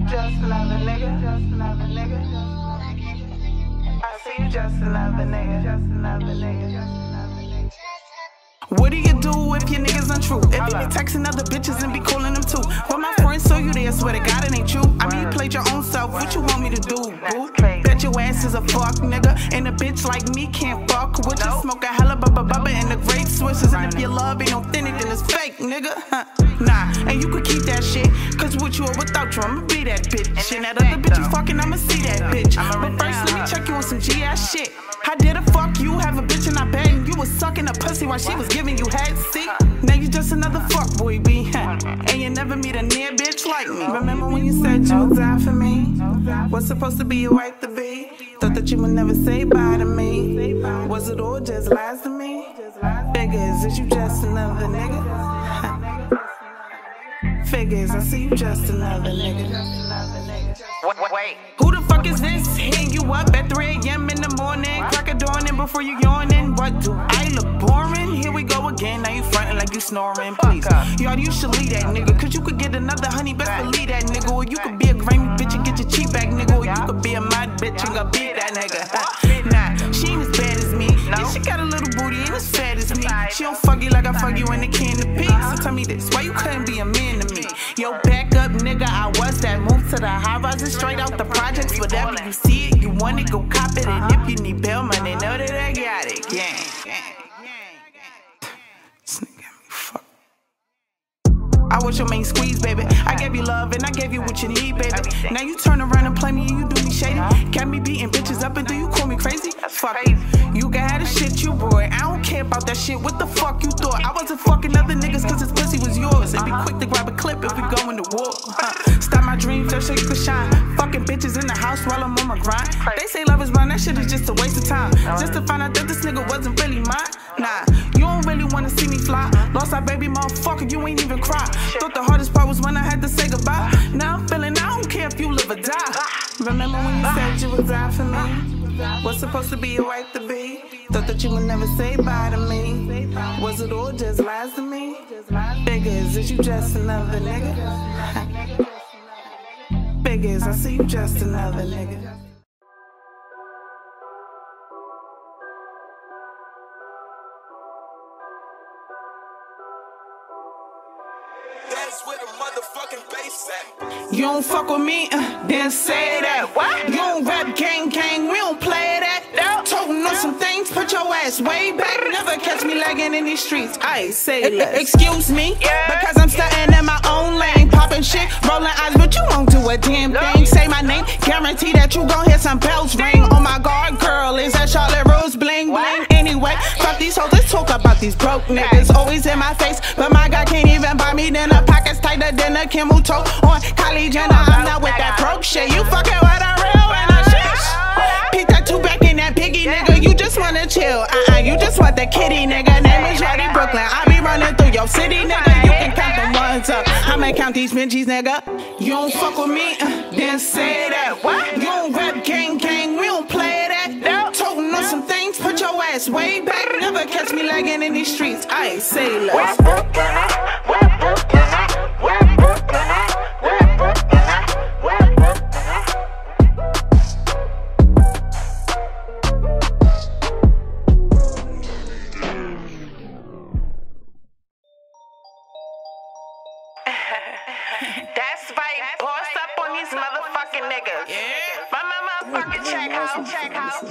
just another nigga. Just another nigga. I see you just another nigga. Just another nigga. Just another nigga. What do you do if your niggas untrue? If you be texting other bitches and be calling them too? But my friends saw you there, swear to God it ain't you. I mean you played your own self, what you want me to do, boo? Bet your ass is a fuck nigga, and a bitch like me can't fuck with you. Smoke a hella bubba and the grape switches. And if your love ain't authentic then it's fake, nigga. Nah, and you could keep that shit, cause with you or without you I'ma be that bitch. And that other bitch you fucking, I'ma see that bitch. But first let me check you on some G-ass shit. How did the fuck you have a bitch in our bed and you was sucking a pussy while she was giving you head? See, now you just another fuck boy, B. And you never meet a near bitch like me. Remember when you said you would die for me? Was supposed to be your wife to be? Thought that you would never say bye to me. Was it all just lies to me? Figures, is you just another nigga? Figures, I see you just another nigga. Wait. Who the fuck is this? Hitting you up at 3 a.m. in the morning, crack a dawning before you yawning. What, do I look boring? Here we go again, now you frontin' like you snoring. Please, y'all, you should leave that nigga, cause you could get another honey, best believe that nigga. Or you could be a grimy bitch and get your cheap back, nigga. Or you could be a mud bitch and go beat that nigga. Nah, she ain't as bad as me. Yeah, she got a little booty, ain't as fat as me. She don't fuck you like I fuck you in the can of pee. So tell me this, why you couldn't be a man to me? Yo, back up, nigga, I was that. Move to the high rises, straight out the projects. Whatever you see it, you want it, go cop it. And if you need bail money, know that I got it. Gang. This nigga got me fucked. I was your main squeeze, baby. I gave you love and I gave you what you need, baby. Now you turn around and play me and you do me shady. Got me beating bitches up and do you call me crazy? Fuck it. You can have the shit you boy. I don't care about that shit. What the fuck you thought? I wasn't fucking other niggas cause his pussy was yours. And be quick to grab a clip if we go into war. Stop my dreams so you can shine. Fucking bitches in the house while I'm on my grind. They say love is blind, that shit is just a waste of time. Just to find out that this nigga wasn't really mine. Nah, you don't really wanna see me fly. Lost our baby motherfucker, you ain't even cry. Thought the hardest part was when I had to say goodbye. Now I'm feeling I don't care if you live or die. Remember when you said you would die for me? Was supposed to be your wife to be? Thought that you would never say bye to me. Was it all just lies to me? Figures, is you just another nigga? Figures, I see you just another nigga. That's where the motherfucking bass at. You don't fuck with me, then say that. What? You don't rap gang, we don't play that. Toting on some things, put your ass way back. Never catch me lagging in these streets, I say less. Excuse me, because I'm stunting in my own lane. Popping shit, rolling eyes, but you won't do a damn thing. Say my name, guarantee that you gon' hear some bells ring. Oh my God, girl, is that Charlotte Rose bling bling? Anyway, fuck these hoes, let's talk about these broke niggas. Always in my face, but my guy can't even buy me dinner. Pockets tighter than a camel toe on Kylie Jenner. I'm not with that broke shit. You fucking with a real and a shish. Pick that two back in that piggy, nigga. You just wanna chill, you just want the kitty, nigga. Name is Jody Brooklyn. I be running through your city, nigga. You can count the ones up. I'ma count these Benjis, nigga. You don't fuck with me, then say that. What? You don't rap gang, we don't play that. Toting on some things, put your ass way back. Never catch me lagging in these streets, I say less. That's right, boss up on these motherfucking niggas. Yeah. My motherfucking check house.